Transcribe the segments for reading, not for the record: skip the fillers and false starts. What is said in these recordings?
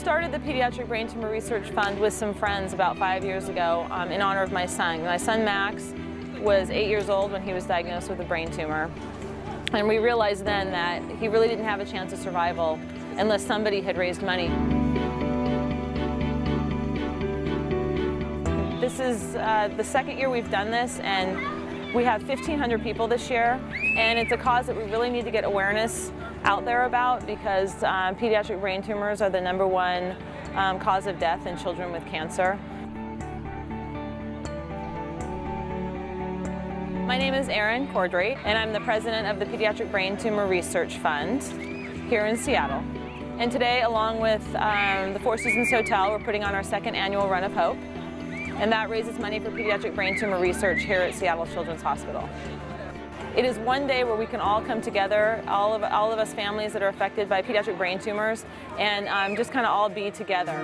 started the Pediatric Brain Tumor Research Fund with some friends about 5 years ago in honor of my son. My son Max was 8 years old when he was diagnosed with a brain tumor. And we realized then that he really didn't have a chance of survival unless somebody had raised money. This is the second year we've done this, and we have 1,500 people this year. And it's a cause that we really need to get awareness out there about, because pediatric brain tumors are the #1 cause of death in children with cancer. My name is Erin Cordray, and I'm the president of the Pediatric Brain Tumor Research Fund here in Seattle. And today, along with the Four Seasons Hotel, we're putting on our second annual Run of Hope, and that raises money for pediatric brain tumor research here at Seattle Children's Hospital. It is one day where we can all come together, all of us families that are affected by pediatric brain tumors, and just kind of all be together.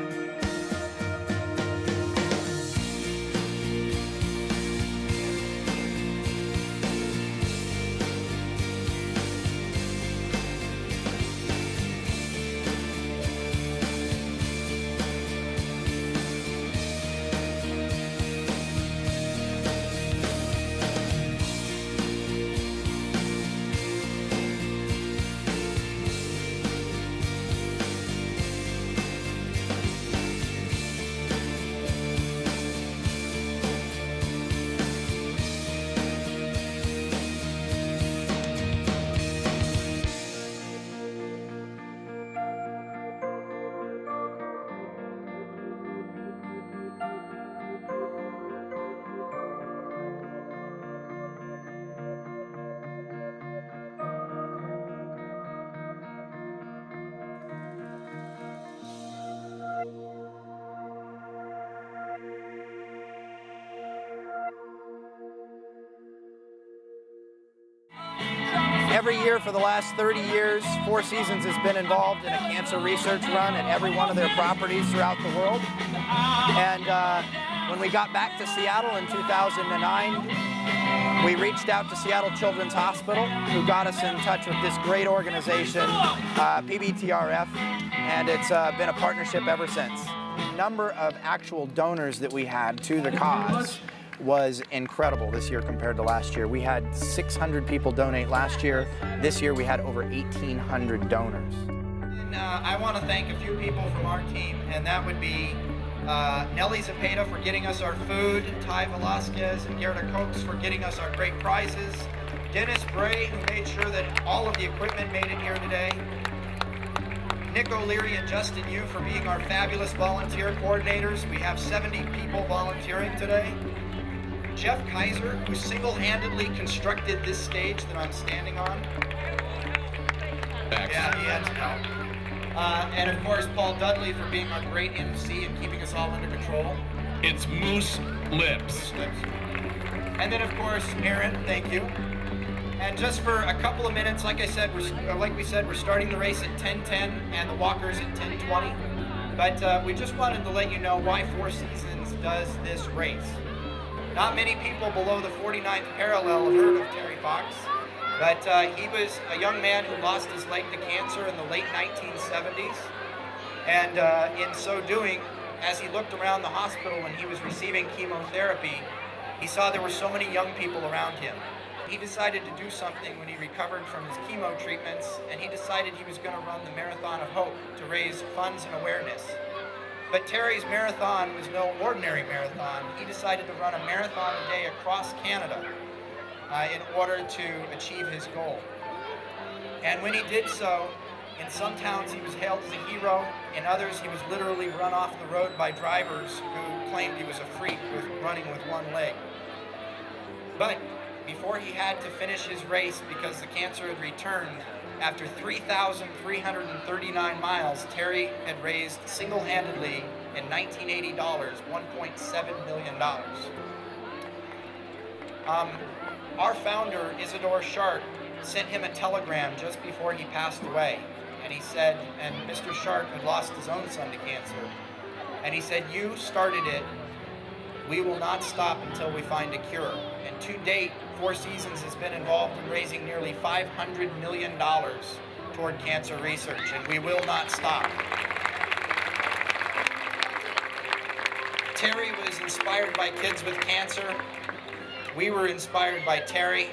Every year for the last 30 years, Four Seasons has been involved in a cancer research run at every one of their properties throughout the world. And when we got back to Seattle in 2009, we reached out to Seattle Children's Hospital, who got us in touch with this great organization, PBTRF, and it's been a partnership ever since. The number of actual donors that we had to the cause was incredible this year compared to last year. We had 600 people donate last year. This year we had over 1,800 donors. And, I want to thank a few people from our team, and that would be Nelly Zepeda for getting us our food, Ty Velasquez and Gerda Coates for getting us our great prizes, Dennis Bray, who made sure that all of the equipment made it here today, Nick O'Leary and Justin Yu for being our fabulous volunteer coordinators. We have 70 people volunteering today. Jeff Kaiser, who single-handedly constructed this stage that I'm standing on. Yeah, he had some help. And of course, Paul Dudley for being our great MC and keeping us all under control. It's Moose Lips. And then of course, Aaron, thank you. And just for a couple of minutes, like we said, we're starting the race at 10:10 and the walkers at 10:20. But we just wanted to let you know why Four Seasons does this race. Not many people below the 49th parallel have heard of Terry Fox, but he was a young man who lost his leg to cancer in the late 1970s. And in so doing, as he looked around the hospital when he was receiving chemotherapy, he saw there were so many young people around him. He decided to do something when he recovered from his chemo treatments, and he decided he was going to run the Marathon of Hope to raise funds and awareness. But Terry's marathon was no ordinary marathon. He decided to run a marathon a day across Canada in order to achieve his goal. And when he did so, in some towns he was hailed as a hero, in others he was literally run off the road by drivers who claimed he was a freak with running with one leg. But before he had to finish his race because the cancer had returned, after 3,339 miles, Terry had raised single-handedly in 1980 dollars, $1.7 million. Our founder, Isidore Shart, sent him a telegram just before he passed away. And he said, and Mr. Shart had lost his own son to cancer. And he said, "You started it. We will not stop until we find a cure." And to date, Four Seasons has been involved in raising nearly $500 million toward cancer research, and we will not stop. Terry was inspired by kids with cancer. We were inspired by Terry.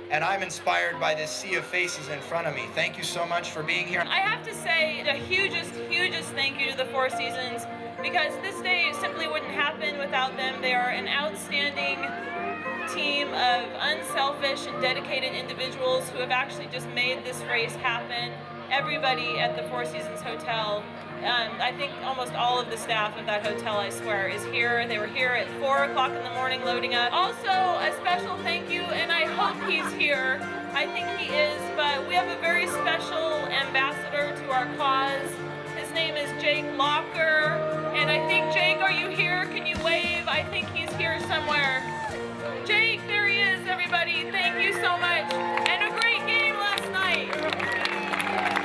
And I'm inspired by this sea of faces in front of me. Thank you so much for being here. I have to say the hugest thank you to the Four Seasons, because this day simply wouldn't happen without them. They are an outstanding team of unselfish and dedicated individuals who have actually just made this race happen. Everybody at the Four Seasons Hotel, I think almost all of the staff of that hotel, I swear, is here. They were here at 4 o'clock in the morning loading up. Also, a special thank you, and I hope he's here. I think he is, but we have a very special ambassador to our cause. His name is Jake Locker, and I think, Jake, are you here? Can you wave? I think he's here somewhere. Jake, there he is, everybody. Thank you so much. And a great game last night.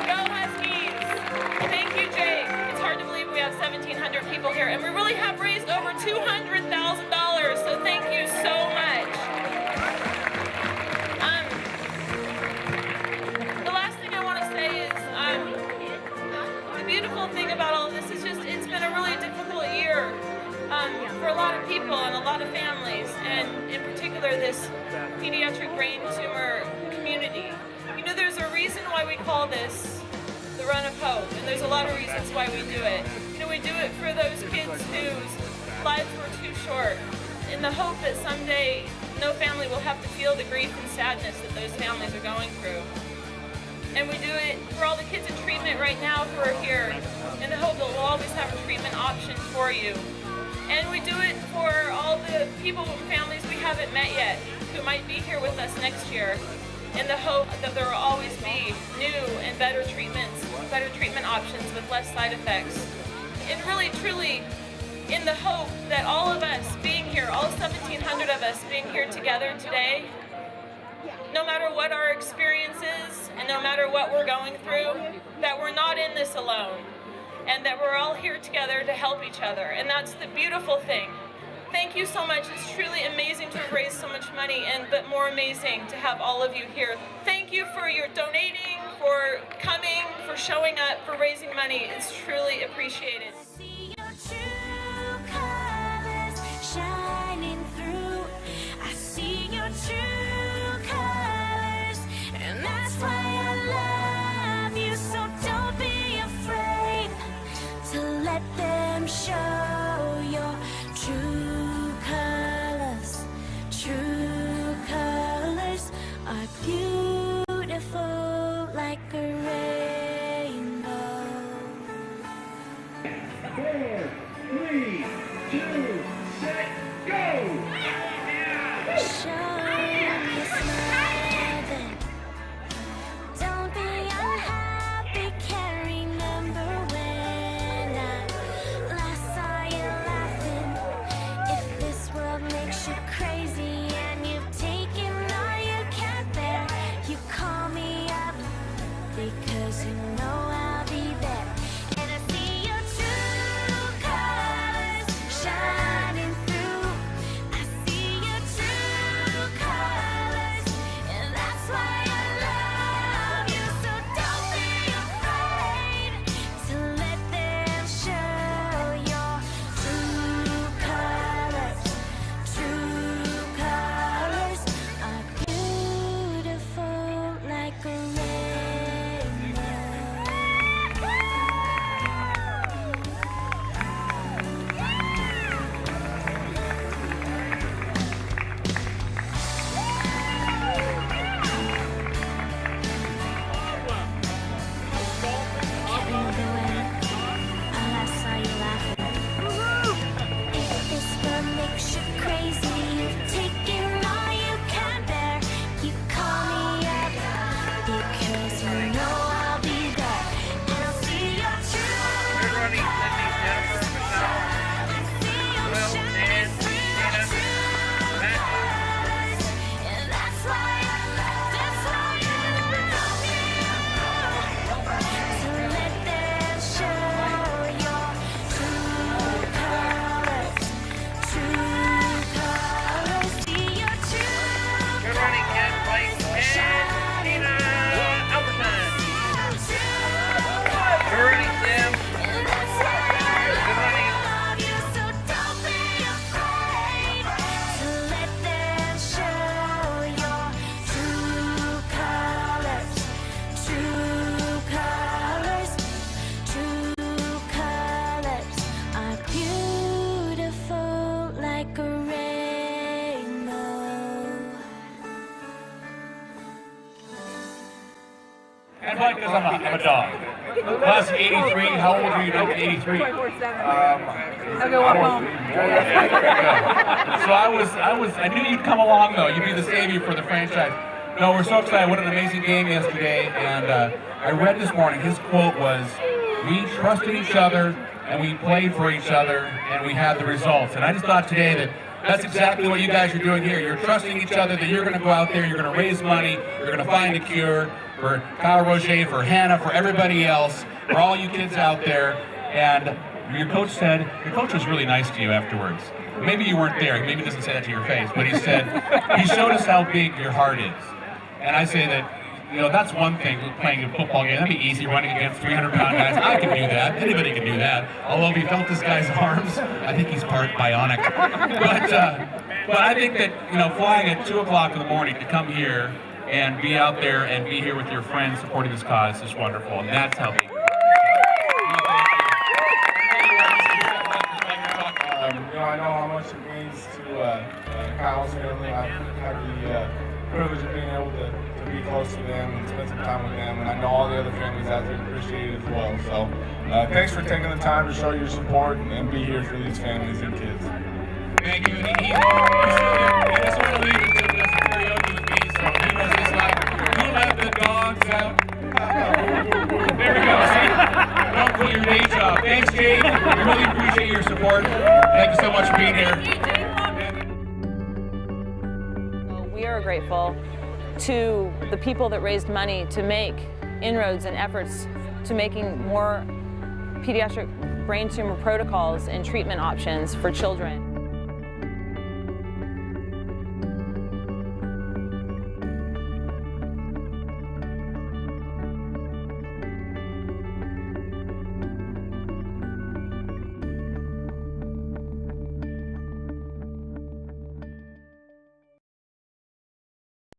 Go Huskies. Thank you, Jake. It's hard to believe we have 1,700 people here, and we really have raised over $200,000, so thank you so much. The last thing I want to say is the beautiful thing about all this is just it's been a really difficult year for a lot of people and a lot of families, and in particular this pediatric brain tumor community. You know, there's a reason why we call this the Run of Hope, and there's a lot of reasons why we do it. You know, we do it for those kids whose lives were too short, in the hope that someday no family will have to feel the grief and sadness that those families are going through. And we do it for all the kids in treatment right now who are here, in the hope that we'll always have a treatment option for you. And we do it for all the people and families we haven't met yet, who might be here with us next year, in the hope that there will always be new and better treatment options with less side effects. And really, truly, in the hope that all of us being here, all 1,700 of us being here together today, no matter what our experience is, and no matter what we're going through, that we're not in this alone, and that we're all here together to help each other. And that's the beautiful thing. Thank you so much. It's truly amazing to have raised so much money, but more amazing to have all of you here. Thank you for your donating, for coming, for showing up, for raising money. It's truly appreciated. See your true colors shining through. I see your true colors, and that's why I love you. So don't be afraid to let them show your true colors. True colors are beautiful like a rainbow. 4, 3, 2, set, go! Show me a smile then. Don't be unhappy, can't remember when I last saw you laughing. If this world makes you crazy and you've taken all you can bear, you call me up because you know I'll be there. And I see your true colors shining through. I see your true I fly because I'm a dog. Class of 83, how old were you in 1983? So I knew you'd come along though. You'd be the savior for the franchise. No, we're so excited. What an amazing game yesterday. And I read this morning, his quote was, "We trusted each other and we played for each other and we had the results." And I just thought today that that's exactly what you guys are doing here. You're trusting each other that you're going to go out there, you're going to raise money, you're going to find a cure for Kyle Roger, for Hannah, for everybody else, for all you kids out there. And your coach was really nice to you afterwards. Maybe you weren't there, maybe he doesn't say that to your face, but he said, he showed us how big your heart is. And I say that, you know, that's one thing, playing a football game. That'd be easy, running against 300-pound guys. I can do that. Anybody can do that. Although if you felt this guy's arms, I think he's part bionic. But I think that, you know, flying at 2 o'clock in the morning to come here and be out there and be here with your friends supporting this cause is wonderful. And that's how big you know, I know how much it means to Kyle's family. I've had the privilege of being able to be close to them and spend some time with them, and I know all the other families out there appreciate it as well. So thanks for taking the time to show your support and be here for these families and kids. Thank you. And he just want to leave until he does karaoke with me, so he knows this life. You let the dogs out. There we go. See? Don't quit your day job. Thanks, Jade. We really appreciate your support. Thank you so much for being here. We are grateful to the people that raised money to make inroads and efforts to making more pediatric brain tumor protocols and treatment options for children.